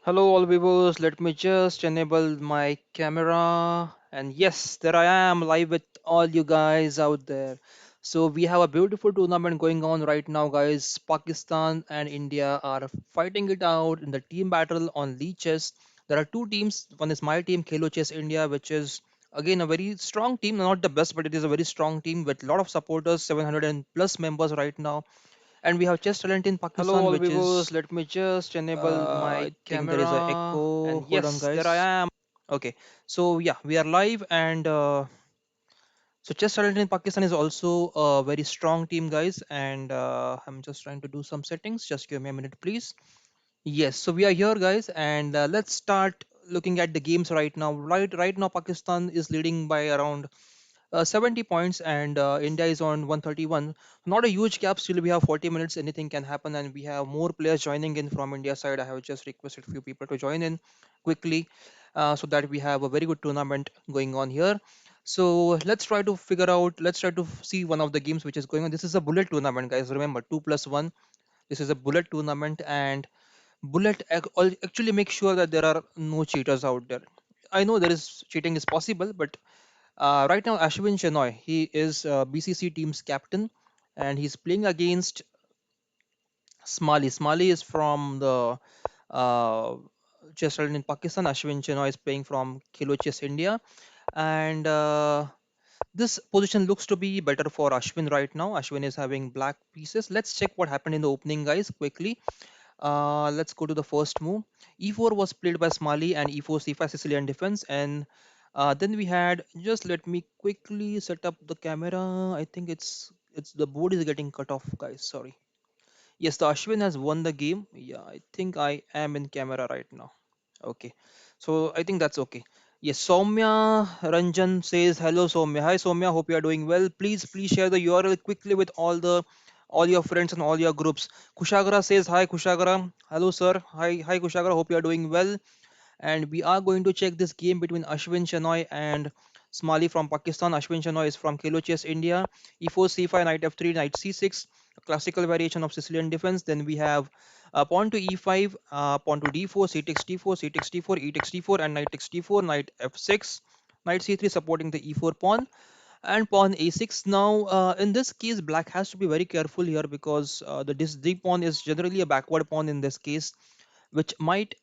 Hello all viewers, let me just enable my camera and yes, there I am live with all you guys out there. So we have a beautiful tournament going on right now guys. Pakistan and India are fighting it out in the team battle on LiChess. There are two teams, one is my team Khelo Chess India, which is again a very strong team, not the best but it is a very strong team with a lot of supporters, 700 and plus members right now. And we have Chess Talent in Hello Pakistan, all which viewers, is let me just enable my I think there is a camera echo. and Hold on, yes, there I guys. am. Okay, so yeah, we are live, and so Chess Talent in Pakistan is also a very strong team, guys. And I'm just trying to do some settings. Just give me a minute, please. Yes, so we are here, guys, and let's start looking at the games right now. Right now, Pakistan is leading by around 70 points and India is on 131. Not a huge gap, still we have 40 minutes, anything can happen, and we have more players joining in from India side. I have just requested few people to join in quickly so that we have a very good tournament going on here. So let's try to see one of the games which is going on. This is a bullet tournament, guys. Remember, 2 plus 1. This is a bullet tournament, and actually make sure that there are no cheaters out there. I know there is cheating is possible, but right now, Ashwin Shenoy, he is BCC team's captain, and he's playing against Smali. Smali is from the uh, chess island in Pakistan. Ashwin Shenoy is playing from Khelo Chess India, and this position looks to be better for Ashwin right now. Ashwin is having black pieces. Let's check what happened in the opening, guys, quickly. Let's go to the first move. E4 was played by Smali and E4 C5 Sicilian defense. And then we had, just let me quickly set up the camera. I think it's the board is getting cut off, guys. Sorry. Yes, the Ashwin has won the game. Yeah, I think I am in camera right now. Okay. So I think that's okay. Yes, Soumya Ranjan says hello Soumya. Hi Soumya, hope you are doing well. Please share the URL quickly with all your friends and all your groups. Kushagara says hi Kushagara. Hello sir. Hi Kushagara, hope you are doing well, and we are going to check this game between Ashwin Shenoy and Smali from Pakistan. Ashwin Shenoy is from Khelo Chess India. E4, C5, Knight F3, Knight C6, a classical variation of Sicilian defense. Then we have pawn to E5, pawn to D4, C takes D4, C takes D4, E takes D4, and Knight takes D4, Knight F6, Knight C3 supporting the E4 pawn, and pawn A6. Now, in this case, black has to be very careful here because this D pawn is generally a backward pawn in this case, which might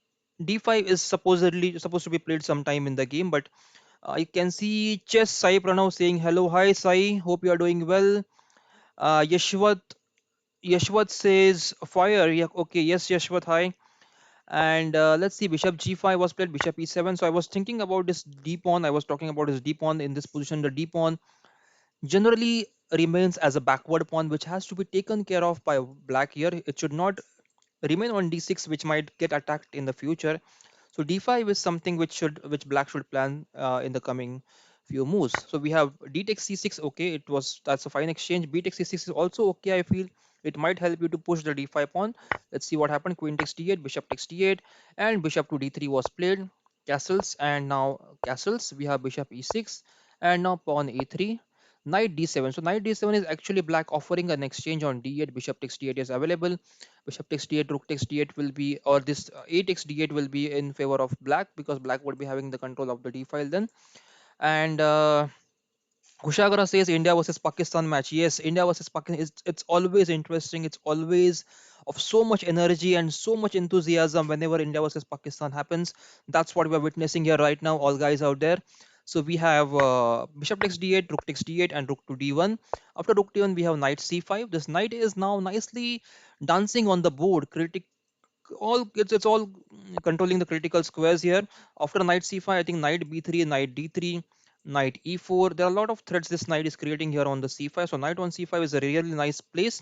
d5 is supposedly supposed to be played sometime in the game, but I can see Chess Sai Pranav saying hello, hi Sai, hope you are doing well. Yashwat says fire. Yeah, okay, yes Yashwat, hi. And let's see, bishop g5 was played, bishop e7. So I was thinking about this d pawn. I was talking about this d pawn in this position. The d pawn generally remains as a backward pawn, which has to be taken care of by black here. It should not remain on d6, which might get attacked in the future. So d5 is something which black should plan in the coming few moves. So we have d takes c6. Okay, that's a fine exchange. B takes c6 is also okay. I feel it might help you to push the d5 pawn. Let's see what happened. Queen takes d8, bishop takes d8, and bishop to d3 was played. Castles, and now castles. We have bishop e6, and now pawn a3. Knight d7. So knight d7 is actually black offering an exchange on d8. Bishop takes d8 is available. Bishop takes d8, rook takes d8 will be, or this a takes d8 will be in favor of black because black would be having the control of the d file then. And Kushagara says India versus Pakistan match. Yes, India versus Pakistan is, it's always interesting. It's always of so much energy and so much enthusiasm whenever India versus Pakistan happens. That's what we're witnessing here right now, all guys out there. So we have bishop takes d8, rook takes d8, and rook to d1. After rook d1, we have knight c5. This knight is now nicely dancing on the board. It's all controlling the critical squares here. After knight c5, I think knight b3, knight d3, knight e4. There are a lot of threats this knight is creating here on the c5. So knight on c5 is a really nice place.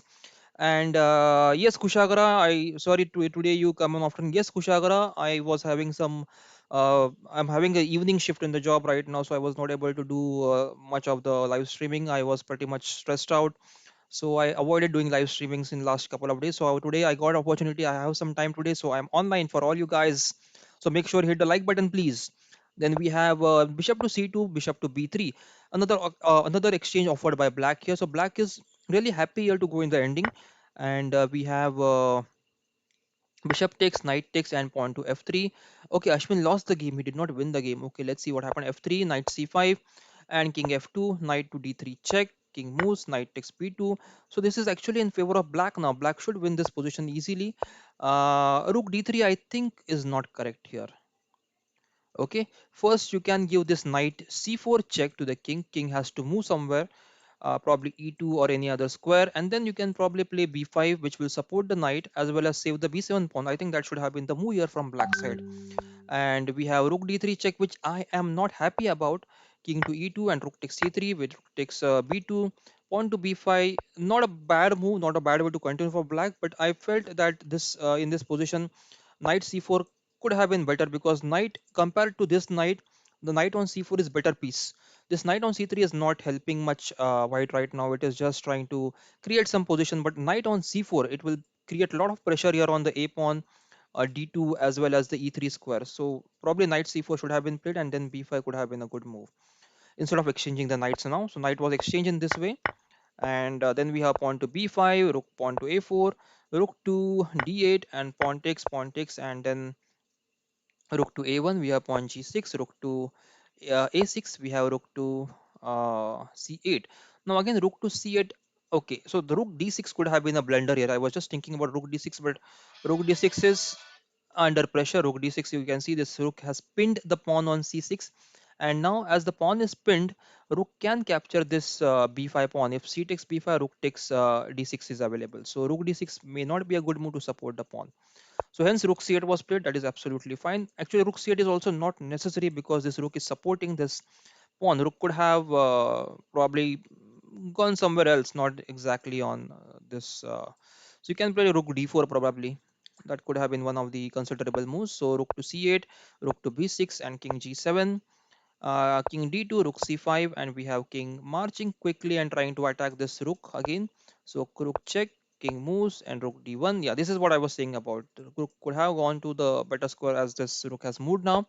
And yes, Kushagara, today you come on often. Yes, Kushagara, I was having some. I'm having an evening shift in the job right now, so I was not able to do much of the live streaming. I was pretty much stressed out, so I avoided doing live streamings in last couple of days. So today I got opportunity, I have some time today, so I'm online for all you guys. So make sure hit the like button, please. Then we have bishop to c2, bishop to b3. Another exchange offered by black here. So black is really happy here to go in the ending. And we have Bishop takes, knight takes, and pawn to f3. Okay, Ashwin lost the game. He did not win the game. Okay, let's see what happened. f3, knight c5, and king f2, knight to d3 check. King moves, knight takes b2. So this is actually in favor of black now. Black should win this position easily. Rook d3, I think, is not correct here. Okay, first you can give this knight c4 check to the king. King has to move somewhere, probably e2 or any other square, and then you can probably play b5, which will support the knight as well as save the b7 pawn. I think that should have been the move here from black side. And we have rook d3 check, which I am not happy about. King to e2 and rook takes c3, which rook takes b2, pawn to b5. Not a bad move, not a bad way to continue for black, but I felt that this in this position, knight c4 could have been better, because knight compared to this knight, the knight on c4 is better piece. This knight on c3 is not helping much white right now. It is just trying to create some position, but knight on c4, it will create a lot of pressure here on the a pawn, d2 as well as the e3 square. So probably knight c4 should have been played, and then b5 could have been a good move instead of exchanging the knights now. So knight was exchanged in this way, and then we have pawn to b5, rook pawn to a4, rook to d8, and pawn takes, and then rook to a1, we have pawn g6, rook to a6, we have rook to c8. Now again rook to c8. Okay, so the rook d6 could have been a blunder here. I was just thinking about rook d6, but rook d6 is under pressure. Rook d6, you can see this rook has pinned the pawn on c6, and now as the pawn is pinned, rook can capture this b5 pawn. If c takes b5, rook takes d6 is available, so rook d6 may not be a good move to support the pawn. So hence rook c8 was played. That is absolutely fine. Actually, rook c8 is also not necessary, because this rook is supporting this pawn. Rook could have probably gone somewhere else, not exactly on this. So you can play rook d4 probably. That could have been one of the considerable moves. So rook to c8, rook to b6, and king g7. King d2, rook c5, and we have king marching quickly and trying to attack this rook again. So rook check, king moves, and rook d1. Yeah, this is what I was saying about. The rook could have gone to the better square as this rook has moved now.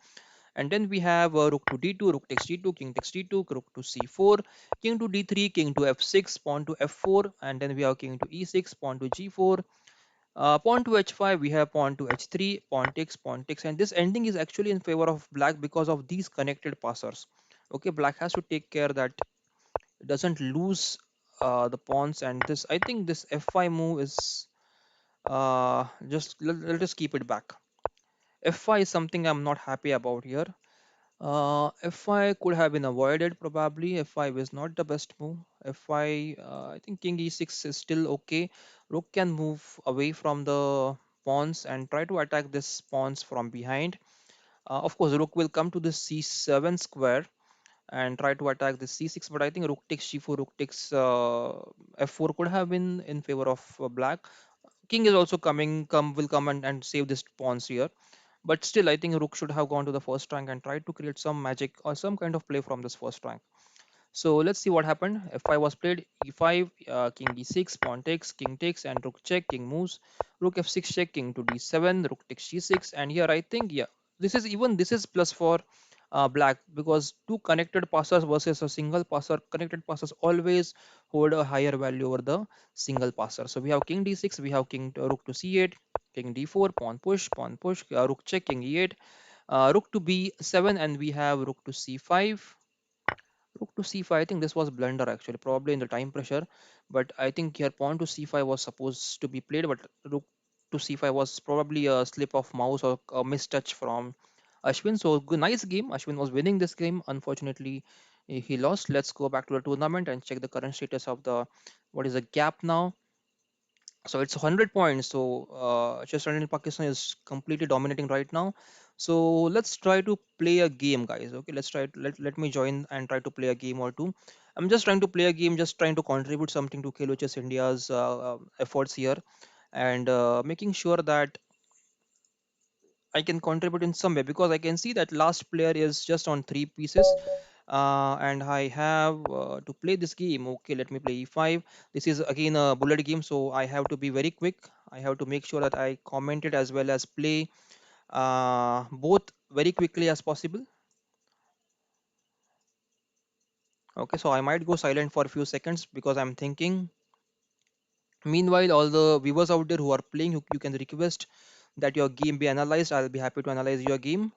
And then we have rook to d2, rook takes d2, king takes d2, rook to c4, king to d3, king to f6, pawn to f4, and then we have king to e6, pawn to g4, pawn to h5, we have pawn to h3, pawn takes, and this ending is actually in favor of black because of these connected passers. Okay, black has to take care that it doesn't lose the pawns, and this, I think this f5 move is just let us keep it back. f5 is something I'm not happy about here. F5 could have been avoided probably. F5 is not the best move. F5, I think king e6 is still okay. Rook can move away from the pawns and try to attack this pawns from behind. Of course, rook will come to the c7 square and try to attack the c6, but I think rook takes g4, rook takes f4 could have been in favor of black. King is also will come and save this pawns here, but still, I think Rook should have gone to the first rank and tried to create some magic or some kind of play from this first rank. So let's see what happened. F5 was played, E5, King D6, pawn takes, and Rook check, King moves, Rook F6 check, King to D7, Rook takes G6, and here I think, yeah, this is plus for Black, because two connected passers versus a single passer. Connected passers always hold a higher value over the single passer. So we have King D6, we have Rook to C8, King D4, pawn push, Rook check, King E8, Rook to B7, and we have Rook to C5. Rook to c5, I think this was blunder actually, probably in the time pressure. But I think here pawn to c5 was supposed to be played, but rook to c5 was probably a slip of mouse or a mistouch from Ashwin. So good, nice game. Ashwin was winning this game. Unfortunately, he lost. Let's go back to the tournament and check the current status of the what is the gap now. So it's 100 points. So chess in Pakistan is completely dominating right now. So let's try to play a game, guys. Okay, let's try let me join and try to play a game or two. I'm just trying to play a game, just trying to contribute something to Khelo Chess India's efforts here, and making sure that I can contribute in some way, because I can see that last player is just on three pieces, and I have to play this game. Okay, let me play e5. This is again a bullet game, so I have to be very quick. I have to make sure that I comment it as well as play both very quickly as possible. Okay, so I might go silent for a few seconds because I'm thinking. Meanwhile, all the viewers out there who are playing, you can request that your game be analyzed, I'll be happy to analyze your game.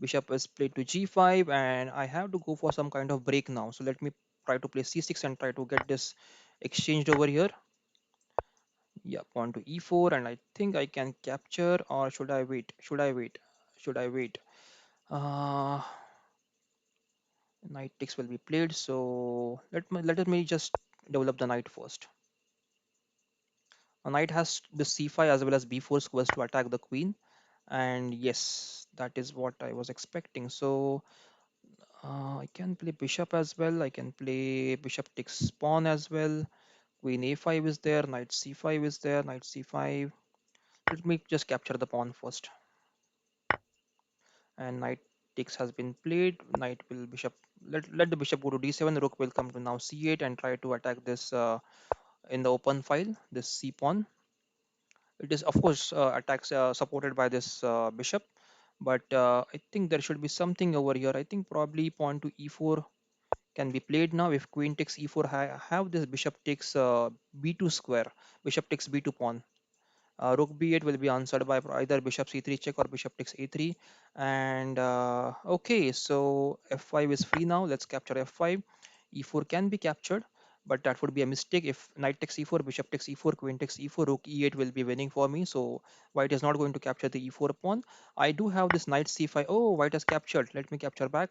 Bishop is played to g5, and I have to go for some kind of break now. So let me try to play c6 and try to get this exchanged over here. Yeah, pawn to e4, and I think I can capture, or should I wait? Should I wait? Should I wait? Uh, Knight takes will be played, so let me just develop the knight first. A knight has the c5 as well as b4 squares to attack the queen, and yes, that is what I was expecting. So I can play bishop as well. I can play bishop takes pawn as well. Queen a5 is there, knight c5 is there, knight c5. Let me just capture the pawn first. And knight takes has been played. Knight will bishop. Let the bishop go to d7. Rook will come to now c8 and try to attack this in the open file. This c pawn. It is of course attacks supported by this bishop, but I think there should be something over here. I think probably pawn to e4 can be played now. If queen takes e4, have this bishop takes b2 square. Bishop takes b2 pawn. Rook b8 will be answered by either bishop c3 check or bishop takes a3. And okay, so f5 is free now. Let's capture f5. E4 can be captured, but that would be a mistake. If knight takes e4, bishop takes e4, queen takes e4, rook e8 will be winning for me. So white is not going to capture the e4 pawn. I do have this knight c5. Oh, white has captured. Let me capture back.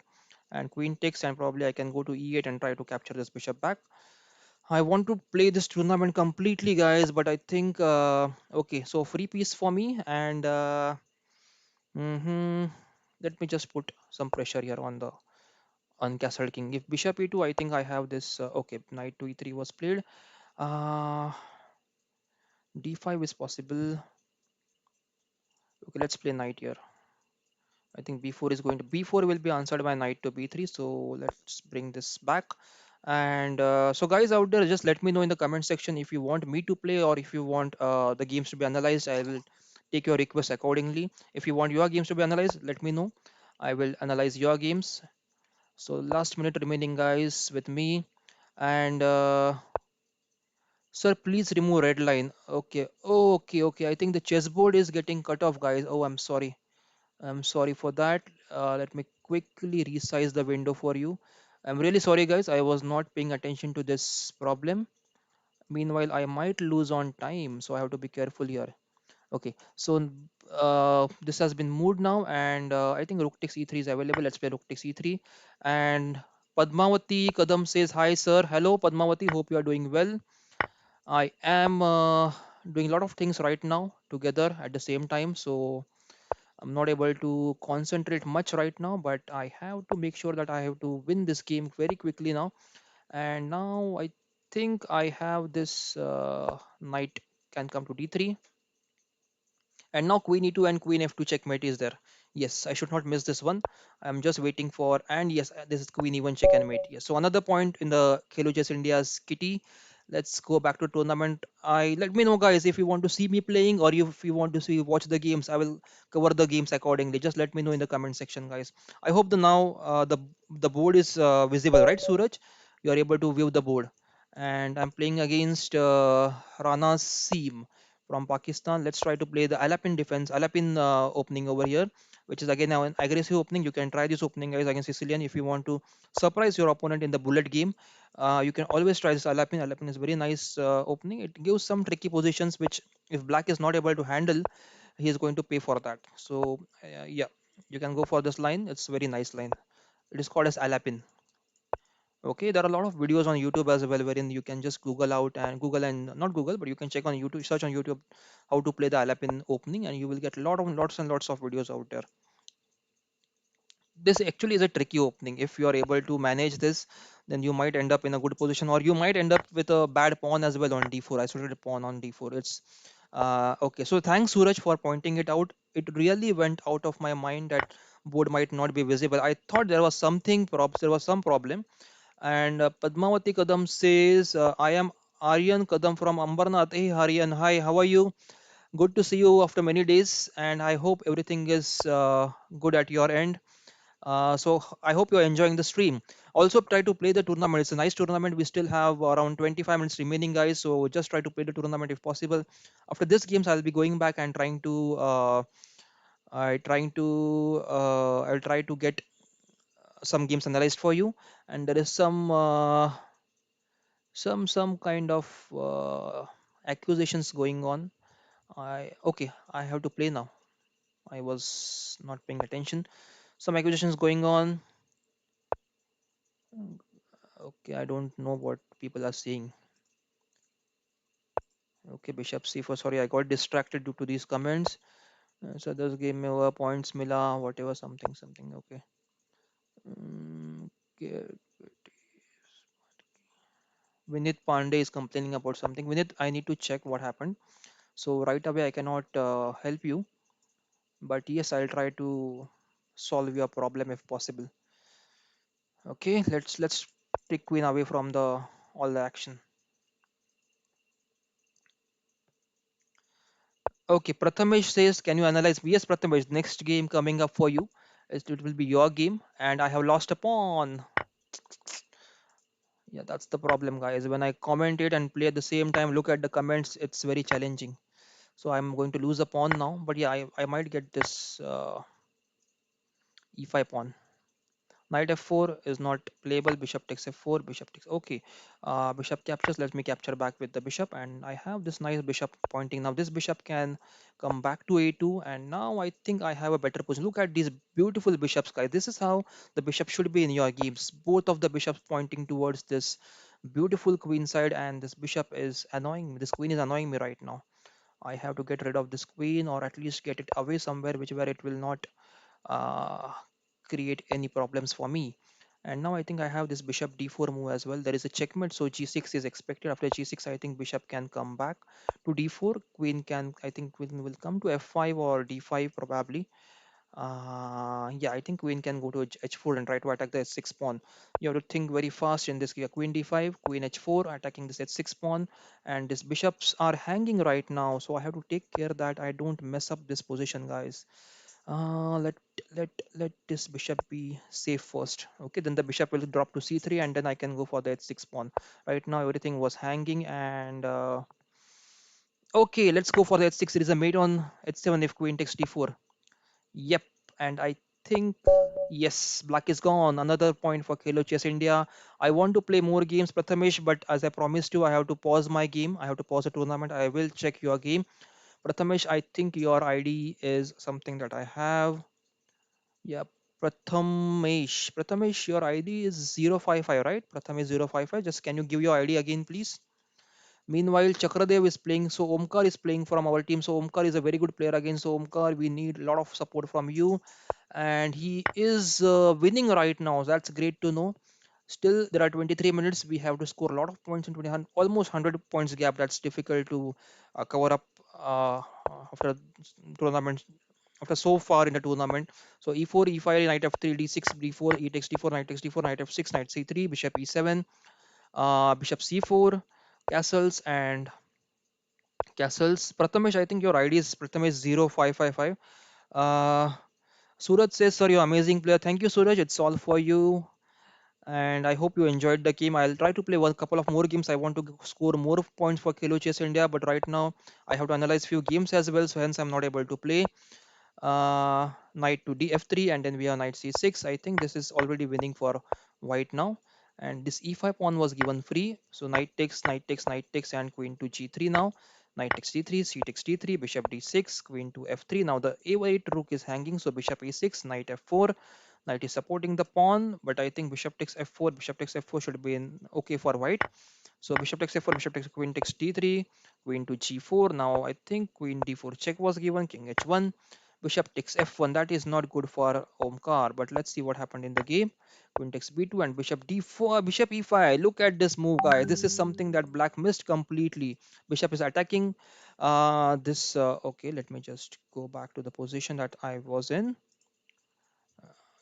And queen takes, and probably I can go to e8 and try to capture this bishop back. I want to play this tournament completely, guys, but I think okay. So free piece for me, and mhm, let me just put some pressure here on the uncastled king. If bishop e2, I think I have this. Okay, knight to e3 was played. Uh, d5 is possible. Okay, let's play knight here. I think b4 is going to b4 will be answered by knight to b3. So let's bring this back. And so guys out there, just let me know in the comment section if you want me to play or if you want the games to be analyzed. I will take your request accordingly. If you want your games to be analyzed, let me know. I will analyze your games. So last minute remaining, guys, with me. And sir, please remove red line. Okay, okay. I think the chessboard is getting cut off, guys. Oh, I'm sorry. I'm sorry for that. Let me quickly resize the window for you. I'm really sorry, guys. I was not paying attention to this problem. Meanwhile, I might lose on time, so I have to be careful here. Okay, so this has been moved now, and I think Rook takes e3 is available. Let's play Rook takes e3. And Padmavati Kadam says, "Hi, sir. Hello, Padmavati. Hope you are doing well. I am doing a lot of things right now together at the same time, so I'm not able to concentrate much right now, but I have to make sure that I have to win this game very quickly now. And now I think I have this knight can come to d3, and now queen e2 and queen f2 checkmate is there. Yes, I should not miss this one. I'm just waiting for, and yes, this is queen e1 check and mate. Yes, so another point in the Khelo Chess India's kitty. Let's go back to tournament. I let me know, guys, if you want to see me playing or if you want to see watch the games. I will cover the games accordingly. Just let me know in the comment section, guys. I hope the now the board is visible, right, Suraj? You are able to view the board. And I'm playing against Rana Seam from Pakistan. Let's try to play the Alapin defense, Alapin opening over here, which is again now an aggressive opening. You can try this opening, guys, against Sicilian if you want to surprise your opponent in the bullet game. You can always try this Alapin. Alapin is very nice opening. It gives some tricky positions which, if Black is not able to handle, he is going to pay for that. So yeah, you can go for this line. It's a very nice line. It is called as Alapin. Okay, there are a lot of videos on YouTube as well, wherein you can just Google out and Google and not Google, but you can check on YouTube, search on YouTube how to play the Alapin opening, and you will get a lot of lots and lots of videos out there. This actually is a tricky opening. If you are able to manage this, then you might end up in a good position, or you might end up with a bad pawn as well on d4, isolated pawn on d4. It's okay. So thanks, Suraj, for pointing it out. It really went out of my mind that board might not be visible. I thought there was something, there was some problem. And Padmavati Kadam says, I am Aryan Kadam from Ambarnath. Hey, Aryan, hi, how are you? Good to see you after many days, and I hope everything is good at your end. I hope you're enjoying the stream. Also, try to play the tournament. It's a nice tournament. We still have around 25 minutes remaining, guys. So just try to play the tournament if possible. After this games, I'll be going back and I'll try to get some games analyzed for you. And there is some kind of accusations going on. I have to play now. I was not paying attention. Some accusations going on. Okay, I don't know what people are saying. Okay, Bishop C4. Sorry, I got distracted due to these comments. So this gave me over points, Mila, whatever, something, something. Okay. Okay. Vinit Pandey is complaining about something. Vinit, I need to check what happened. So right away, I cannot help you. But yes, I'll try to solve your problem if possible. Okay, let's take Queen away from the all the action. Okay, Prathamesh says, can you analyze? Yes, Prathamesh, next game coming up for you. It will be your game, and I have lost a pawn. Yeah, that's the problem, guys. When I comment it and play at the same time, look at the comments, it's very challenging. So I'm going to lose a pawn now. But yeah, I might get this e5 pawn. Knight f4 is not playable. Bishop takes f4. Bishop takes. Okay. Bishop captures. Let me capture back with the bishop. And I have this nice bishop pointing. Now this bishop can come back to a2. And now I think I have a better position. Look at these beautiful bishops, guys. This is how the bishop should be in your games. Both of the bishops pointing towards this beautiful queen side. And this bishop is annoying me. This queen is annoying me right now. I have to get rid of this queen, or at least get it away somewhere which where it will not uh, create any problems for me. And now I think I have this bishop d4 move as well. There is a checkmate, so g6 is expected. After g6, I think bishop can come back to d4. Queen can, I think, queen will come to f5 or d5 probably. Yeah, I think queen can go to h4 and try to attack the h6 pawn. You have to think very fast in this. Queen d5, queen h4, attacking this h6 pawn, and these bishops are hanging right now. So I have to take care that I don't mess up this position, guys. Uh, let let this bishop be safe first. Okay, then the bishop will drop to c3, and then I can go for the h6 pawn. Right now everything was hanging, and okay, let's go for the h6. It is a mate on h7 if queen takes d4. Yep, and I think yes, black is gone. Another point for Khelo Chess India. I want to play more games, Prathamesh, but as I promised you, I have to pause my game. I have to pause the tournament. I will check your game. Prathamesh, I think your ID is something that I have. Yeah, Prathamesh, your ID is 055, right? Prathamesh 055. Just can you give your ID again, please? Meanwhile, Chakradev is playing, so Omkar is playing from our team. So Omkar is a very good player again. So Omkar, we need a lot of support from you, and he is winning right now. That's great to know. Still, there are 23 minutes. We have to score a lot of points in 20, almost 100 points gap. That's difficult to cover up after tournament, after so far in the tournament. So e4, e5, knight f3, d6, d4, e takes d4, knight takes d4, knight f6, knight c3, bishop e7, bishop c4, castles and castles. Prathamesh, I think your ID is Prathamesh 0555. Uh, Suraj says, sir, you're amazing player. Thank you, Suraj. It's all for you. And I hope you enjoyed the game. I'll try to play one couple of more games. I want to score more points for Khelo Chess India, but right now I have to analyze few games as well, so hence I'm not able to play. Knight to df3, and then we are knight c6. I think this is already winning for white now, and this e5 pawn was given free, so knight takes, knight takes, knight takes, and queen to g3. Now knight takes d3, c takes d3, bishop d6, queen to f3. Now the a8 rook is hanging, so bishop e6, knight f4. Knight is supporting the pawn, but I think bishop takes f4, bishop takes f4 should be in okay for white. So bishop takes f4, bishop takes, queen takes d3, queen to g4. Now I think queen d4 check was given, king h1, bishop takes f1. That is not good for Omkar, but let's see what happened in the game. Queen takes b2 and bishop d4, bishop e5. Look at this move, guys. This is something that black missed completely. Bishop is attacking this. Okay, let me just go back to the position that I was in.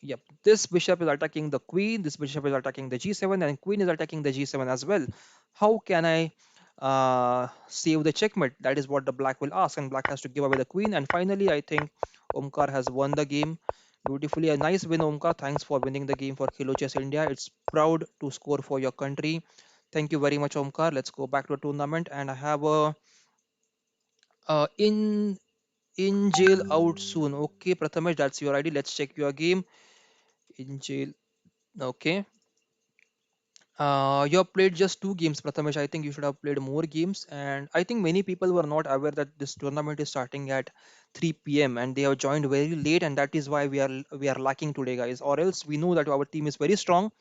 Yep, this bishop is attacking the queen, this bishop is attacking the g7, and queen is attacking the g7 as well. How can I save the checkmate? That is what the black will ask, and black has to give away the queen. And finally, I think Omkar has won the game beautifully. A nice win, Omkar. Thanks for winning the game for Khelo Chess India. It's proud to score for your country. Thank you very much, Omkar. Let's go back to the tournament, and I have a in jail out soon. Okay, Prathamesh, that's your ID. Let's check your game. In jail. Okay. You have played just two games, Prathamesh. I think you should have played more games. And I think many people were not aware that this tournament is starting at 3 p.m. and they have joined very late, and that is why we are lacking today, guys. Or else we know that our team is very strong.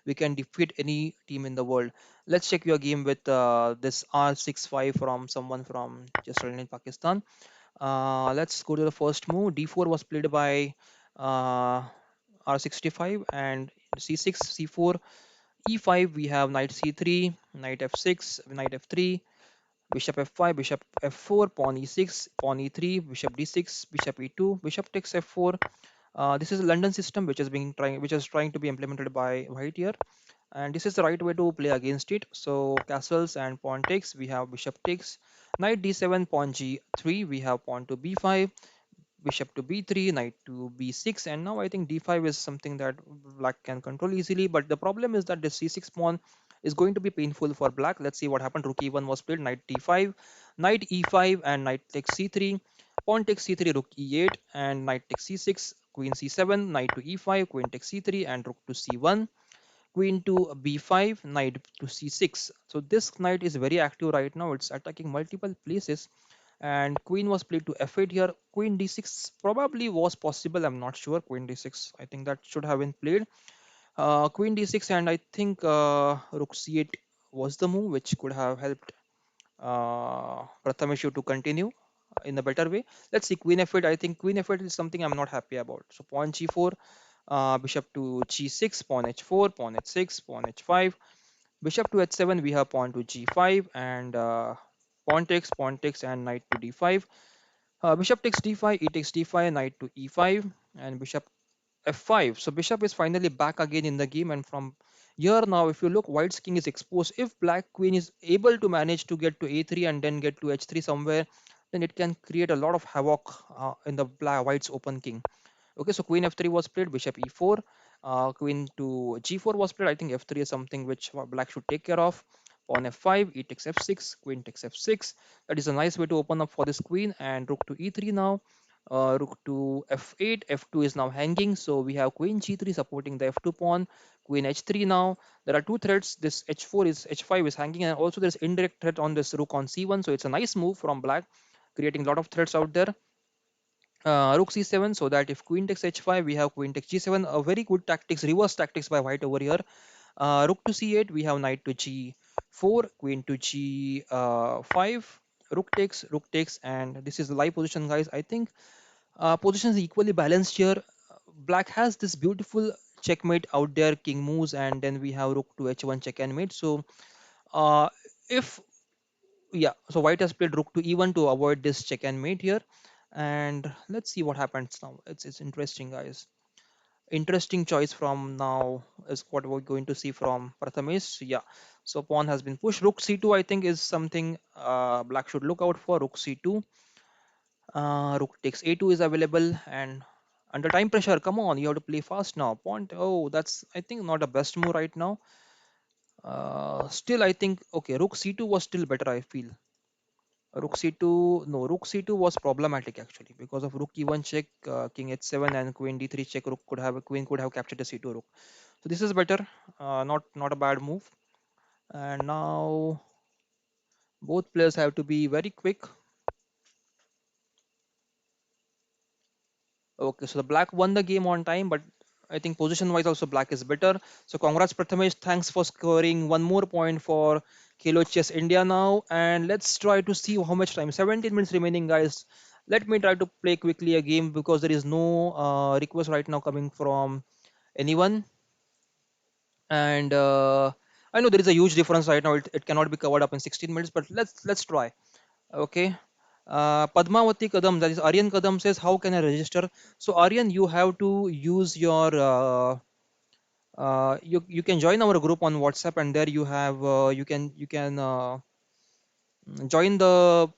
We can defeat any team in the world. Let's check your game with this R65 from someone from just in Pakistan. Let's go to the first move. D4 was played by uh, R65 and C6, C4, E5. We have knight C3, knight F6, knight F3, bishop F5, bishop F4, pawn E6, pawn E3, bishop D6, bishop E2, bishop takes F4. This is a London system which is trying to be implemented by White here, and this is the right way to play against it. So castles and pawn takes. We have bishop takes, knight D7, pawn G3. We have pawn to B5, bishop to b3, knight to b6, and now I think d5 is something that black can control easily. But the problem is that the c6 pawn is going to be painful for black. Let's see what happened. Rook e1 was played, knight d5, knight e5, and knight takes c3, pawn takes c3, rook e8, and knight takes c6, queen c7, knight to e5, queen takes c3, and rook to c1, queen to b5, knight to c6. So this knight is very active right now. It's attacking multiple places, and queen was played to f8 here. Queen d6 probably was possible. I'm not sure. Queen d6. I think that should have been played. Queen d6, and I think rook c8 was the move which could have helped Prathamesh to continue in a better way. Let's see. Queen f8. I think queen f8 is something I'm not happy about. So pawn g4, bishop to g6, pawn h4, pawn h6, pawn h5, bishop to h7. We have pawn to g5, and pawn takes, and knight to d5. Bishop takes d5, e takes d5, knight to e5, and bishop f5. So bishop is finally back again in the game, and from here now, if you look, white's king is exposed. If black queen is able to manage to get to a3 and then get to h3 somewhere, then it can create a lot of havoc in the black white's open king. Okay, so queen f3 was played, bishop e4, queen to g4 was played. I think f3 is something which black should take care of. Pawn f5, e takes f6, queen takes f6. That is a nice way to open up for this queen, and rook to e3 now. Rook to f8, f2 is now hanging, so we have queen g3 supporting the f2 pawn, queen h3 now. There are two threats. This h5 is hanging, and also there's indirect threat on this rook on c1, so it's a nice move from black, creating a lot of threats out there. Rook c7, so that if queen takes h5, we have queen takes g7. A very good tactics, reverse tactics by white over here. Rook to c8, we have knight to g4, queen to g5, rook takes, and this is the live position, guys. I think position is equally balanced here. Black has this beautiful checkmate out there, king moves, and then we have rook to h1 check and mate. So uh, if yeah, so white has played rook to e1 to avoid this check and mate here, and let's see what happens now. It's interesting, guys. Interesting choice from now is what we're going to see from Prathamesh. Yeah, so pawn has been pushed. Rook c2, I think, is something black should look out for. Rook c2, rook takes a2 is available, and under time pressure, come on, you have to play fast now. Pawn, oh, that's I think not the best move right now. Still, I think okay, rook c2 was still better, I feel. Rook c2, no, rook c2 was problematic actually because of rook e1 check, king h7, and queen d3 check. Queen could have captured the c2 rook. So this is better, not a bad move. And now both players have to be very quick. Okay, so the black won the game on time, but I think position wise also black is better. So congrats Prathamesh, thanks for scoring one more point for Khelo Chess India now. And let's try to see how much time. 17 minutes remaining, guys. Let me try to play quickly a game because there is no request right now coming from anyone. And I know there is a huge difference right now. It cannot be covered up in 16 minutes, but let's try. Okay. Padmavati Kadam, that is Aryan Kadam says, how can I register? So Aryan, you have to use your you can join our group on WhatsApp, and there you have join the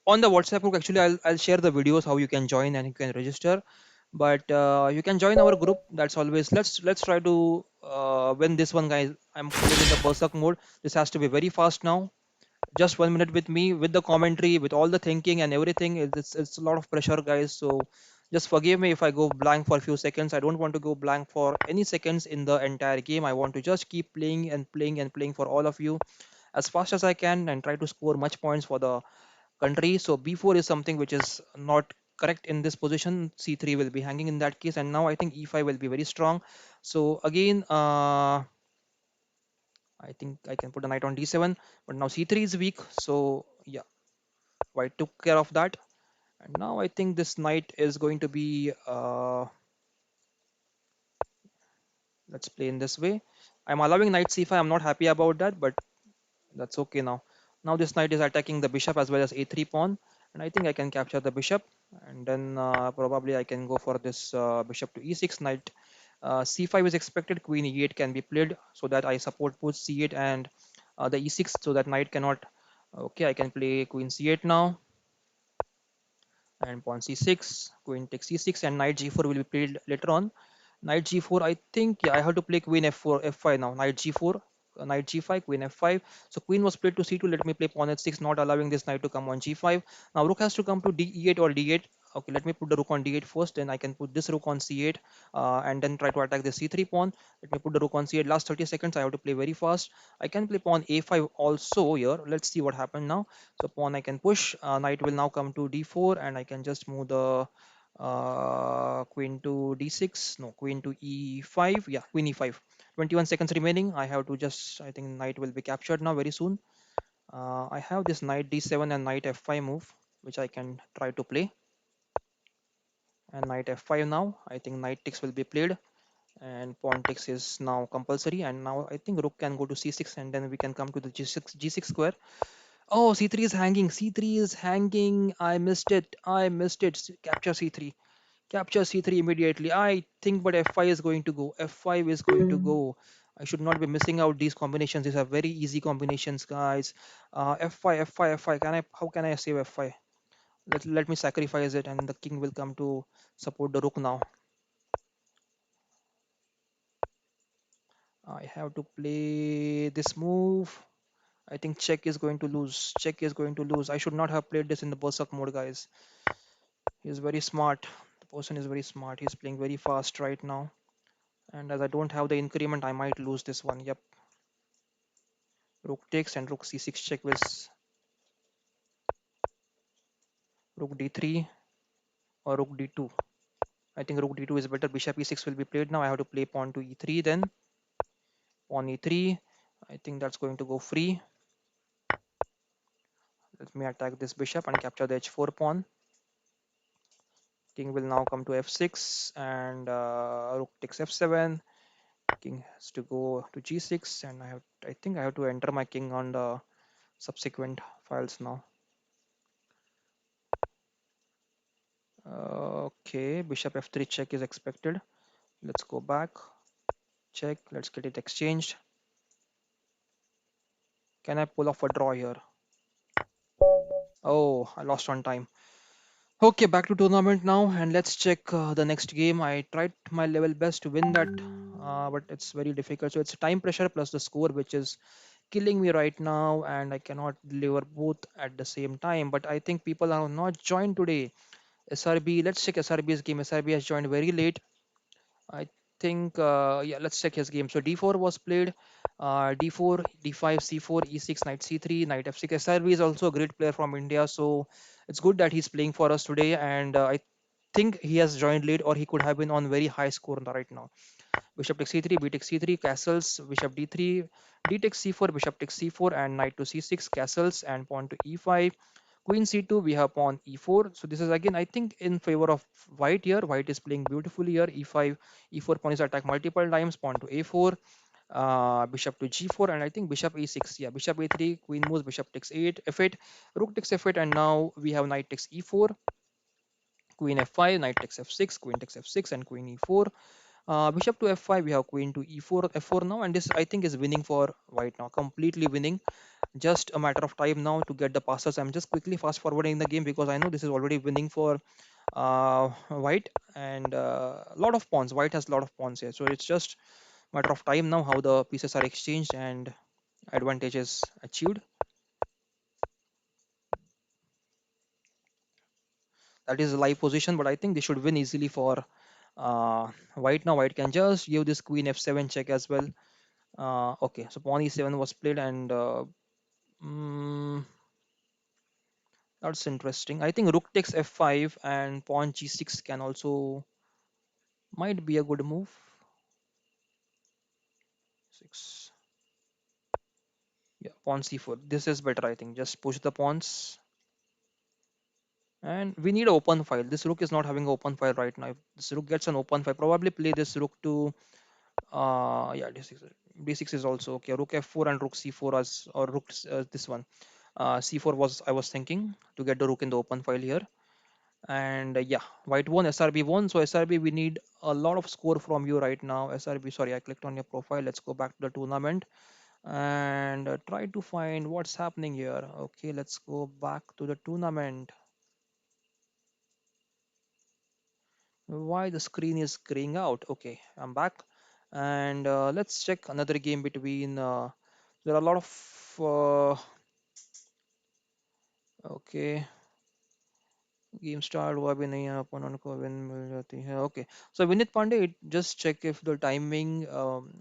on the WhatsApp group. Actually, I'll share the videos how you can join and you can register. But you can join our group. That's always, let's try to win this one, guys. I'm playing in the berserk mode. This has to be very fast now. Just 1 minute with me, with the commentary, with all the thinking and everything. It's a lot of pressure, guys. So just forgive me if I go blank for a few seconds. I don't want to go blank for any seconds in the entire game. I want to just keep playing and playing and playing for all of you as fast as I can and try to score much points for the country. So b4 is something which is not correct in this position. c3 will be hanging in that case, and now I think e5 will be very strong. So again, I think I can put a knight on d7, but now c3 is weak. So yeah, white took care of that, and now I think this knight is going to be let's play in this way. I'm allowing knight c5. I'm not happy about that, but that's okay now. Now this knight is attacking the bishop as well as a3 pawn, and I think I can capture the bishop, and then probably I can go for this bishop to e6. Knight c5 is expected. Queen e8 can be played so that I support both c8 and the e6, so that knight cannot. Okay, I can play queen c8 now, and pawn c6. Queen takes c6, and knight g4 will be played later on. Knight g4, I think, yeah, I have to play queen f4, f5 now. Knight g4, knight g5, queen f5. So queen was played to c2. Let me play pawn h6, not allowing this knight to come on g5. Now rook has to come to d8 or d8. Okay, let me put the rook on d8 first. Then I can put this rook on c8, and then try to attack the c3 pawn. Let me put the rook on c8. Last 30 seconds, I have to play very fast. I can play pawn a5 also here. Let's see what happened now. So pawn I can push. Knight will now come to d4, and I can just move the queen to d6. No, queen to e5. Yeah, queen e5. 21 seconds remaining. I have to just, I think knight will be captured now very soon. I have this knight d7 and knight f5 move, which I can try to play. And knight f5 now. I think knight takes will be played, and pawn takes is now compulsory. And now I think rook can go to c6, and then we can come to the g6 square. Oh, c3 is hanging. C3 is hanging. I missed it. I missed it. Capture c3. Capture c3 immediately. I think, but f5 is going to go. F5 is going to go. I should not be missing out these combinations. These are very easy combinations, guys. F5, F5, F5. Can I? How can I save F5? Let me sacrifice it, and the king will come to support the rook now. I have to play this move. I think check is going to lose. Check is going to lose. I should not have played this in the berserk mode, guys. He is very smart. The person is very smart. He's playing very fast right now. And as I don't have the increment, I might lose this one. Yep. Rook takes, and rook c6 check with rook d3 or rook d2. I think rook d2 is better. Bishop e6 will be played now. I have to play pawn to e3 then. Pawn e3. I think that's going to go free. Let me attack this bishop and capture the h4 pawn. King will now come to f6, and rook takes f7. King has to go to g6, and I think I have to enter my king on the subsequent files now. Okay, bishop f3 check is expected. Let's go back. Check. Let's get it exchanged. Can I pull off a draw here? Oh, I lost on time. Okay, back to tournament now, and let's check the next game. I tried my level best to win that, but it's very difficult. So it's time pressure plus the score, which is killing me right now, and I cannot deliver both at the same time. But I think people are not joined today. SRB, let's check SRB's game. SRB has joined very late. I think, yeah, let's check his game. So d4 was played, d4, d5, c4, e6, knight c3, knight f6. SRB is also a great player from India, so it's good that he's playing for us today. And I think he has joined late, or he could have been on very high score right now. Bishop takes c3, b takes c3, castles, bishop d3, d takes c4, bishop takes c4, and knight to c6, castles, and pawn to e5. Queen c2, we have pawn e4. So this is again, I think, in favor of white here. White is playing beautifully here. E5, e4 pawn is attacked multiple times. Pawn to a4, bishop to g4, and I think bishop e6. Yeah, bishop a3, queen moves, bishop takes 8, f8, rook takes f8, and now we have knight takes e4, queen f5, knight takes f6, queen takes f6, and queen e4. Bishop to f5, we have queen to e4, f4 now, and this I think is winning for white now, completely winning. Just a matter of time now to get the passes. I'm just quickly fast forwarding the game because I know this is already winning for white, and a lot of pawns. White has a lot of pawns here, so it's just matter of time now how the pieces are exchanged and advantage is achieved. That is the live position, but I think they should win easily for white now. White can just give this queen f7 check as well. Okay, so pawn e7 was played, and mm, that's interesting. I think rook takes f5 and pawn g6 can also might be a good move. Six, yeah, pawn c4. This is better, I think. Just push the pawns, and we need an open file. This rook is not having an open file right now. If this rook gets an open file, probably play this rook to yeah, d6. D6 is also okay. Rook f4 and rook c4 as or rook this one. C4 was I was thinking to get the rook in the open file here. And yeah, white won, SRB won. So SRB, we need a lot of score from you right now. SRB, sorry, I clicked on your profile. Let's go back to the tournament and try to find what's happening here. Okay, let's go back to the tournament. Why the screen is graying out? Okay, I'm back, and let's check another game between. There are a lot of okay, game start हुआ भी नहीं है opponent को win मिल जाती है. Okay, so Vinit Pandey, just check if the timing,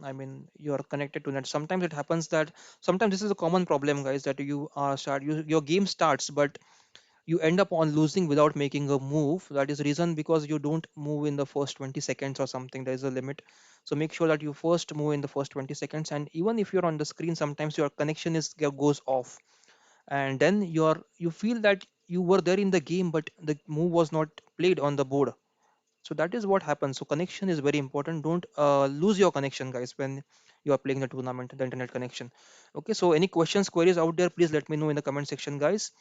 I mean, you are connected to net. Sometimes it happens that sometimes this is a common problem, guys, that you are your game starts, but you end up on losing without making a move. That is reason because you don't move in the first 20 seconds or something. There is a limit. So make sure that you first move in the first 20 seconds. And even if you're on the screen, sometimes your connection is goes off, and then you feel that you were there in the game, but the move was not played on the board. So that is what happens. So connection is very important. Don't lose your connection, guys, when you are playing the tournament, the internet connection. Okay, so any questions, queries out there, please let me know in the comment section, guys.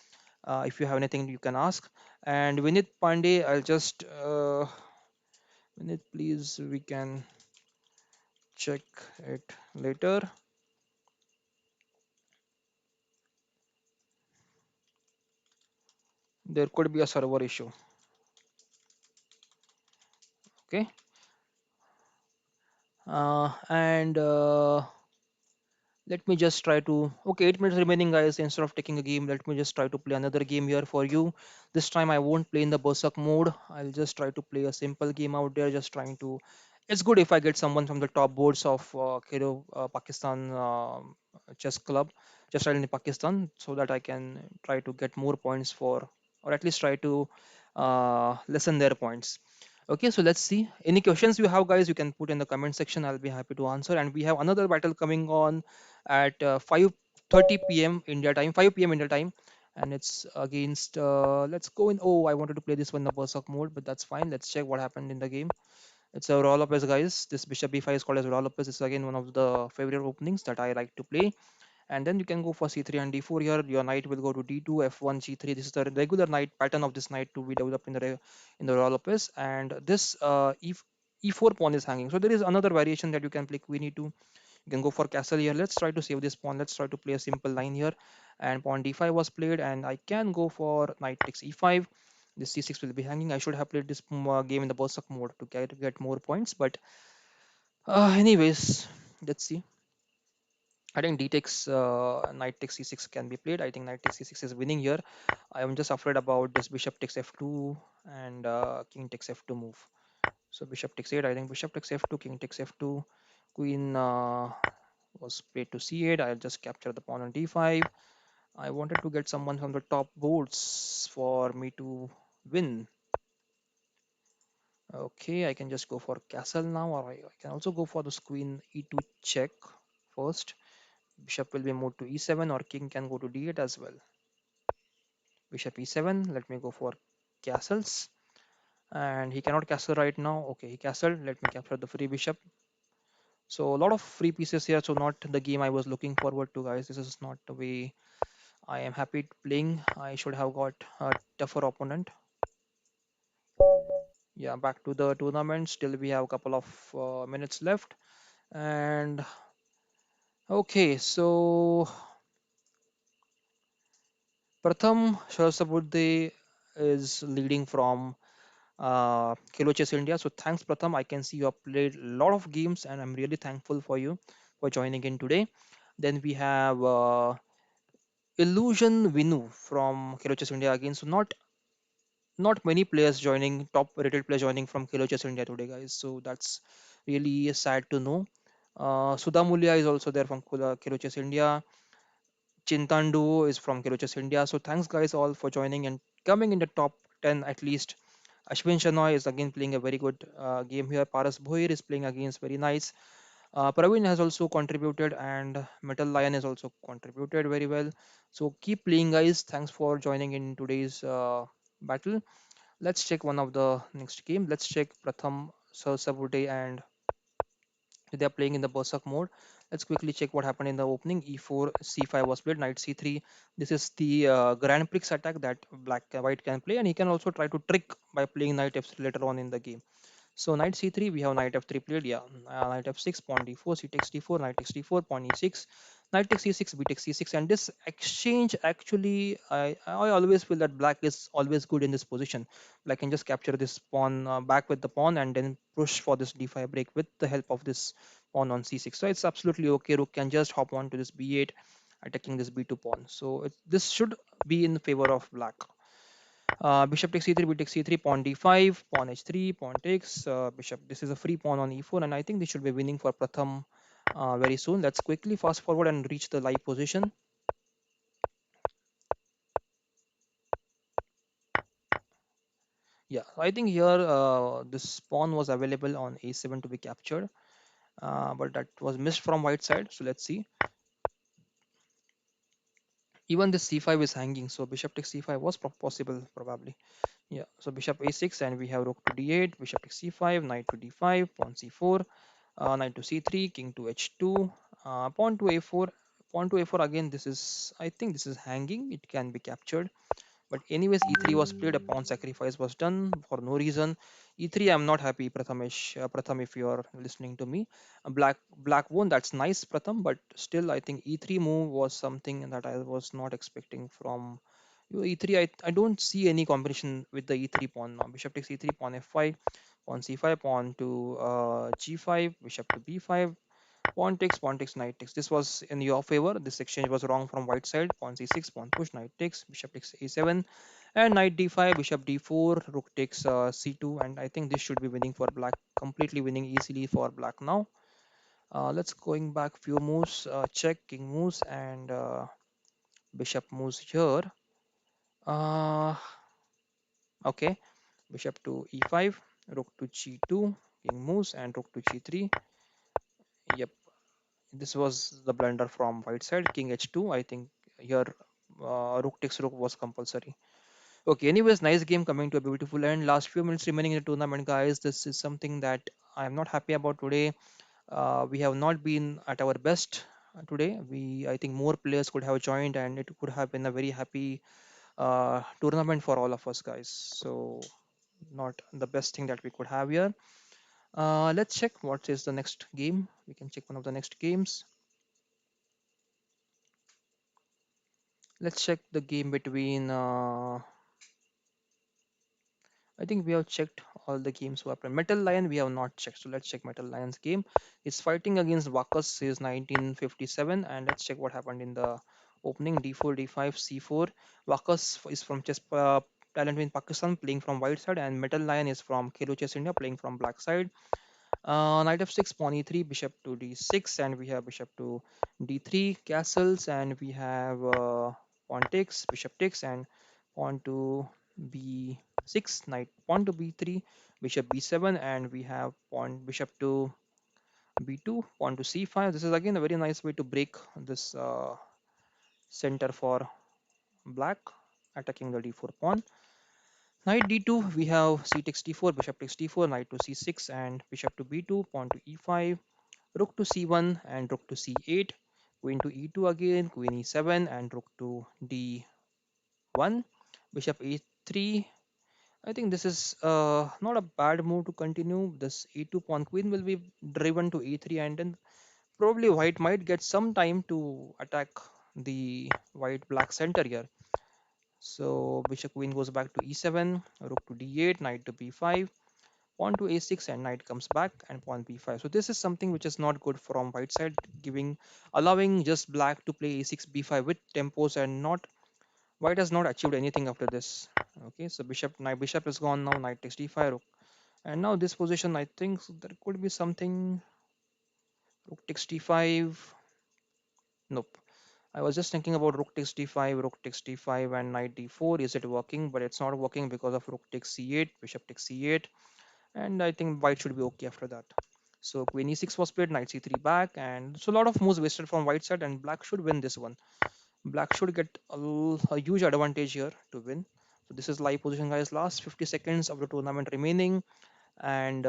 If you have anything, you can ask. And Vinit Pandey, I'll just Vinit, please, we can check it later. There could be a server issue. Okay, and let me just try to. Okay, 8 minutes remaining, guys. Instead of taking a game, let me just try to play another game here for you. This time I won't play in the Berserk mode. I'll just try to play a simple game out there, just trying to. It's good if I get someone from the top boards of Khelo, Pakistan chess club, just right in Pakistan, so that I can try to get more points for, or at least try to lessen their points. Okay, so let's see. Any questions you have, guys, you can put in the comment section. I'll be happy to answer. And we have another battle coming on at 5:30 p.m. India time, 5 p.m. India time, and it's against. Let's go in. Oh, I wanted to play this one in the Berserk mode, but that's fine. Let's check what happened in the game. It's a Raw Lopez, guys. This Bishop B5 is called as Raw Lopez. It's again one of the favorite openings that I like to play. And then you can go for c3 and d4 here. Your knight will go to d2, f1, g3. This is the regular knight pattern of this knight to be developed in the in the Raw Lopez. And this e4 pawn is hanging. So there is another variation that you can play queen e2. You can go for castle here. Let's try to save this pawn. Let's try to play a simple line here. And pawn d5 was played, and I can go for knight takes e5. This c6 will be hanging. I should have played this game in the Berserk mode to get more points. But anyways, let's see. I think d takes knight takes c6 can be played. I think knight takes c6 is winning here. I am just afraid about this bishop takes f2 and king takes f2 move. So bishop takes 8. I think bishop takes f2, king takes f2, queen was played to c8. I'll just capture the pawn on d5. I wanted to get someone from the top boards for me to win. Okay, I can just go for castle now, or I can also go for this queen e2 check first. Bishop will be moved to e7, or king can go to d8 as well. Bishop e7. Let me go for castles. And he cannot castle right now. Okay, he castled. Let me capture the free bishop. So a lot of free pieces here. So not the game I was looking forward to, guys. This is not the way I am happy playing. I should have got a tougher opponent. Yeah, back to the tournament. Still, we have a couple of minutes left. And okay, so Pratham Sharasabuddhe is leading from Khelo Chess India. So thanks, Pratham. I can see you have played a lot of games, and I'm really thankful for you for joining in today. Then we have Illusion Vinu from Khelo Chess India again. So not many players joining, top rated players joining from Khelo Chess India today, guys. So that's really sad to know. Sudha Mulia is also there from Khelo Chess India. Chintandu is from Khelo Chess India. So thanks, guys, all for joining and coming in the top 10 at least. Ashwin Shanoy is again playing a very good game here. Paras Bhoir is playing against very nice. Praveen has also contributed, and Metal Lion has also contributed very well. So keep playing, guys. Thanks for joining in today's battle. Let's check one of the next game. Let's check Pratham Sarsabude and they are playing in the Berserk mode. Let's quickly check what happened in the opening. E4, C5 was played, Knight C3. This is the Grand Prix attack that black white can play, and he can also try to trick by playing Knight F3 later on in the game. So knight c3, we have knight f3 played, yeah. Knight f6, pawn d4, c takes d4, knight takes d4, pawn e6, knight takes c6, b takes c6, and this exchange actually, I always feel that black is always good in this position. Black can just capture this pawn back with the pawn and then push for this d5 break with the help of this pawn on c6. So it's absolutely okay. Rook can just hop on to this b8, attacking this b2 pawn. So this should be in favor of black. Bishop takes c3, b takes c3, pawn d5, pawn h3, pawn takes, bishop. This is a free pawn on e4, and I think this should be winning for Pratham very soon. Let's quickly fast forward and reach the live position. Yeah, I think here this pawn was available on a7 to be captured, but that was missed from white side. So let's see. Even this c5 is hanging, so bishop takes c5 was possible probably. Yeah, so bishop a6, and we have rook to d8, bishop takes c5, knight to d5, pawn c4, knight to c3, king to h2, pawn to a4, pawn to a4 again. This is, I think this is hanging. It can be captured. But anyways, e3 was played. A pawn sacrifice was done for no reason. E3, I'm not happy, Pratham, if you are listening to me. Black won. That's nice, Pratham. But still, I think e3 move was something that I was not expecting from you. E3, I don't see any combination with the e3 pawn now. Bishop takes e3, pawn f5, pawn c5, pawn to g5, bishop to b5, pawn takes, knight takes. This was in your favor. This exchange was wrong from white side. Pawn c6, pawn push, knight takes, bishop takes a7, and knight d5, bishop d4, rook takes c2, and I think this should be winning for black, completely winning easily for black now. Let's going back few moves, check, king moves, and bishop moves here. Uh, okay, bishop to e5, rook to g2, king moves, and rook to g3. Yep, this was the blunder from white side. King h2. I think here rook takes rook was compulsory. Okay. Anyways, nice game coming to a beautiful end. Last few minutes remaining in the tournament, guys. This is something that I am not happy about today. We have not been at our best today. I think more players could have joined, and it could have been a very happy tournament for all of us, guys. So not the best thing that we could have here. Let's check what is the next game. We can check one of the next games. Let's check the game between. I think we have checked all the games who are playing. Metal Lion we have not checked, so let's check Metal Lion's game. It's fighting against Vakas since 1957, and let's check what happened in the opening. D4, D5, C4. Vakas is from chess talent in Pakistan, playing from white side, and Metal Lion is from Khelo Chess India, playing from black side. Knight f6, pawn e3, bishop to d6, and we have bishop to d3 castles, and we have pawn takes, bishop takes, and pawn to b6, knight pawn to b3, bishop b7, and we have pawn bishop to b2, pawn to c5. This is again a very nice way to break this center for black, attacking the d4 pawn. Knight d2, we have c takes d4, bishop takes d4, knight to c6, and bishop to b2, pawn to e5, rook to c1, and rook to c8, queen to e2 again, queen e7, and rook to d1, bishop a3, I think this is not a bad move to continue. This e2 pawn queen will be driven to e3, and then probably white might get some time to attack the white black center here. So bishop queen goes back to e7, rook to d8, knight to b5, pawn to a6, and knight comes back, and pawn b5. So this is something which is not good from white side, giving allowing just black to play a6 b5 with tempos, and not white has not achieved anything after this. Okay, so bishop is gone now, knight takes d5, rook, and now this position, I think there could be something. Rook takes d5. Nope. I was just thinking about rook takes d5, rook takes d5, and knight d4. Is it working? But it's not working because of rook takes c8, bishop takes c8, and I think white should be okay after that. So queen e6 was played, knight c3 back, and so a lot of moves wasted from white side, and black should win this one. Black should get a huge advantage here to win. So this is live position, guys. Last 50 seconds of the tournament remaining, and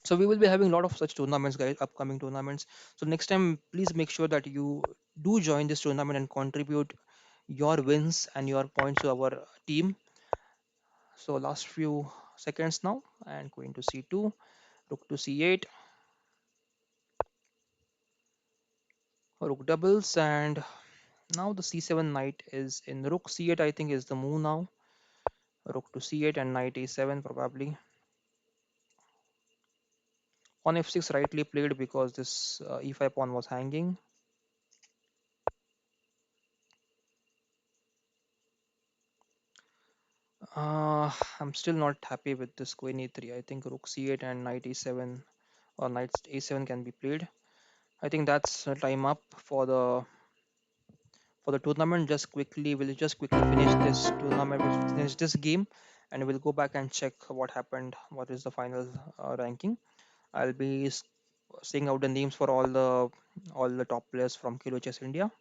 so we will be having a lot of such tournaments, guys, upcoming tournaments. So next time, please make sure that you do join this tournament and contribute your wins and your points to our team. So last few seconds now, and queen to c2, rook to c8, rook doubles, and now the c7 knight is in rook c8. I think is the move now. Rook to c8 and knight a7 probably. Pawn f6 rightly played because this e5 pawn was hanging. I'm still not happy with this queen e3. I think rook c8 and knight e7 or knight a7 can be played. I think that's time up for the tournament. We'll just quickly finish this tournament. We'll finish this game, and we'll go back and check what happened. What is the final ranking? I'll be saying out the names for all the top players from Kilo Chess India.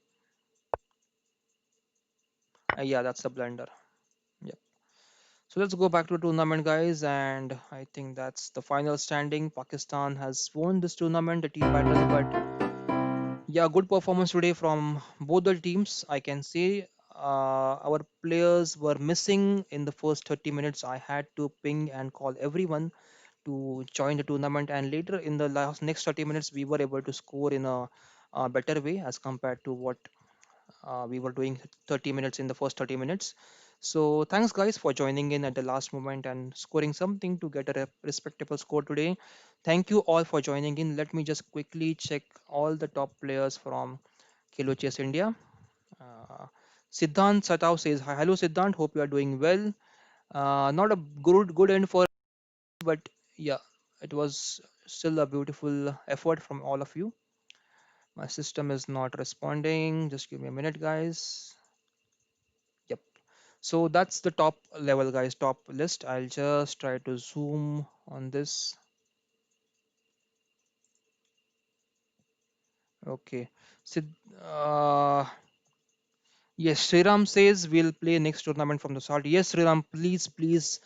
Yeah, that's the blender. Yep. So let's go back to the tournament, guys, and I think that's the final standing. Pakistan has won this tournament, the team battle, but yeah, good performance today from both the teams. I can say our players were missing in the first 30 minutes. I had to ping and call everyone to join the tournament, and later in the last next 30 minutes, we were able to score in a better way as compared to what we were doing 30 minutes in the first 30 minutes. So thanks, guys, for joining in at the last moment and scoring something to get a respectable score today. Thank you all for joining in. Let me just quickly check all the top players from Kilo Chess India. uh, Siddhant Satao says hi. Hello Siddhant, hope you are doing well. Not a good end for, but yeah, it was still a beautiful effort from all of you. My system is not responding, just give me a minute, guys. Yep. So that's the top level, guys, top list. I'll just try to zoom on this. Okay. Sid, uh, yes, Sriram says we'll play next tournament from the start. Yes, Sriram, please, please.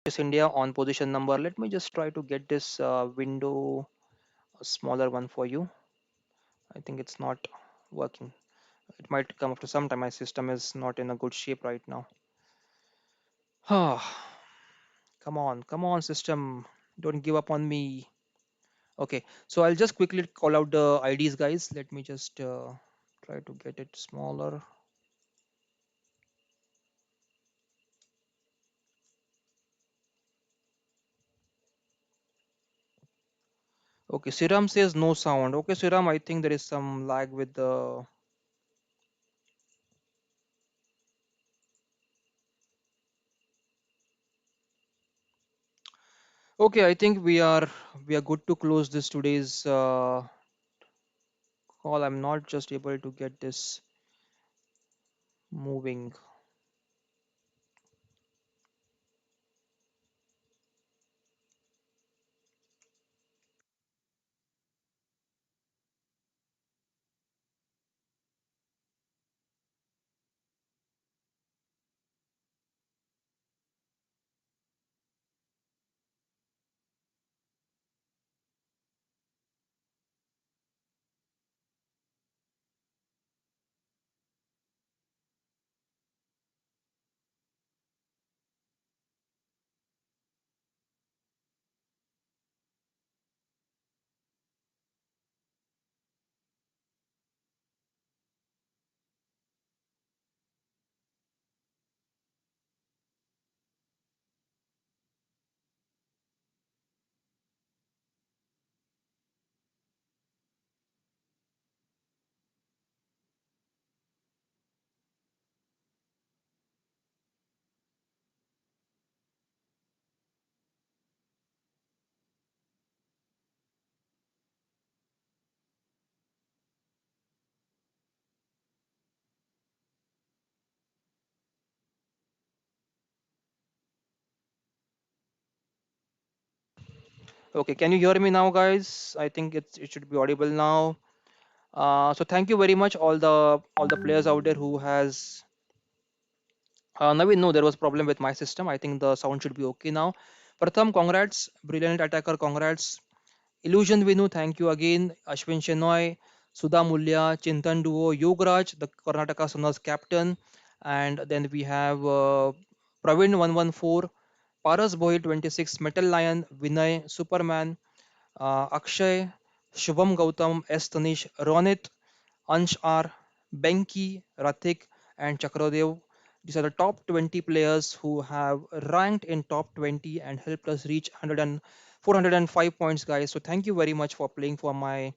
Yes, India on position number. Let me just try to get this window a smaller one for you. I think it's not working. It might come after some time. My system is not in a good shape right now. Come on, system. Don't give up on me. Okay, so I'll just quickly call out the IDs, guys. Let me just try to get it smaller. Okay, Siram says no sound. Okay, Siram, I think there is some lag with the. Okay, I think we are good to close this today's call. I'm not just able to get this moving. Okay, can you hear me now, guys? I think it should be audible now. So thank you very much, all the players out there who has. Naveen, no, there was problem with my system. I think the sound should be okay now. Pratham, congrats, brilliant attacker, congrats. Illusion Vinu, thank you again. Ashwin Shenoy, Sudha Mulya, Chintan Duo, Yograj, the Karnataka Sonas captain. And then we have Praveen 114, Paras Boy 26, Metal Lion, Vinay, Superman, Akshay, Shubham Gautam, S. Tanish, Ronit, Ansh R, Benki, Ratik, and Chakradev. These are the top 20 players who have ranked in top 20 and helped us reach 100 and 405 points, guys. So thank you very much for playing for my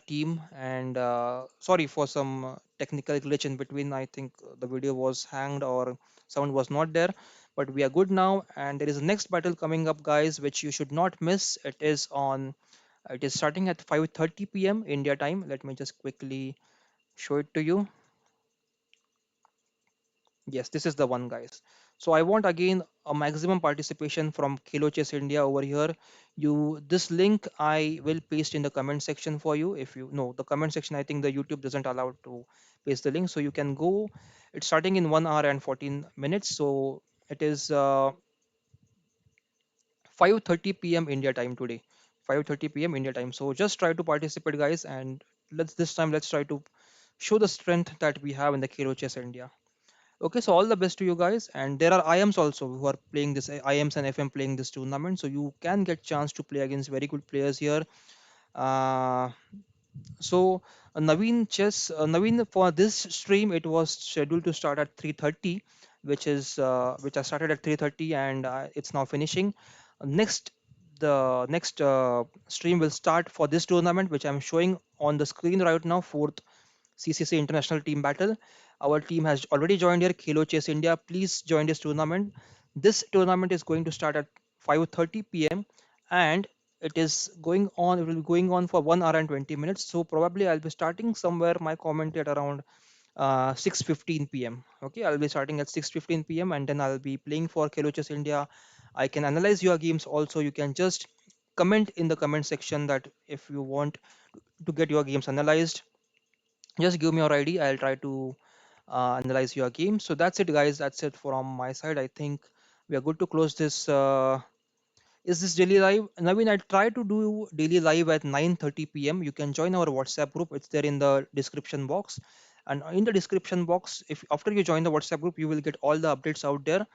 team. And sorry for some technical glitch in between. I think the video was hanged or sound was not there. But we are good now, and there is a next battle coming up, guys, which you should not miss. It is starting at 5:30 p.m. India time. Let me just quickly show it to you. Yes, this is the one, guys. So I want again a maximum participation from Khelo Chess India over here. This link I will paste in the comment section for you. If you know the comment section, I think the YouTube doesn't allow to paste the link, so you can go. It's starting in 1 hour and 14 minutes. So it is 5:30 p.m. India time today. 5:30 p.m. India time. So just try to participate, guys, and let's try to show the strength that we have in the Khelo Chess India. Okay, so all the best to you guys. And there are IMs also who are playing this IMs and FM playing this tournament, so you can get chance to play against very good players here. Uh, Naveen, for this stream it was scheduled to start at 3:30, which I started at 3:30 and it's now finishing. Next, the next stream will start for this tournament, which I'm showing on the screen right now. Fourth CCC International Team Battle. Our team has already joined here, Khelo Chess India. Please join this tournament. This tournament is going to start at 5:30 p.m. and it will be going on for 1 hour and 20 minutes. So probably I'll be starting somewhere my comment at around 6:15 p.m. Okay, I'll be starting at 6:15 p.m. and then I'll be playing for Khelo Chess India. I can analyze your games also. You can just comment in the comment section that if you want to get your games analyzed, just give me your ID. I'll try to analyze your game. So that's it, guys. That's it from my side. I think we are good to close this. Is this daily live? Naveen, I try to do daily live at 9:30 p.m. You can join our WhatsApp group. It's there in the description box. And in the description box, if after you join the WhatsApp group, you will get all the updates out there.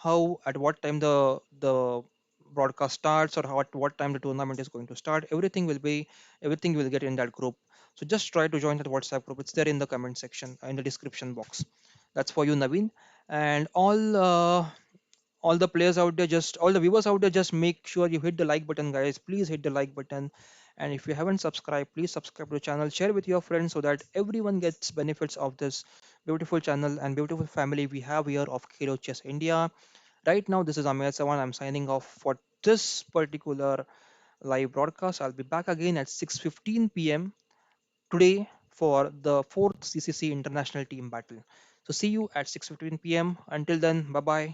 How at what time the broadcast starts or how at what time the tournament is going to start. Everything will get in that group. So just try to join that WhatsApp group. It's there in the comment section in the description box. That's for you, Naveen. And all the players out there, just all the viewers out there, just make sure you hit the like button, guys. Please hit the like button. And if you haven't subscribed, please subscribe to the channel, share with your friends so that everyone gets benefits of this beautiful channel and beautiful family we have here of Khelo Chess India. Right now, this is Amir Sawan. I'm signing off for this particular live broadcast. I'll be back again at 6:15 p.m. today for the fourth CCC international team battle. So see you at 6:15 p.m. Until then, bye bye.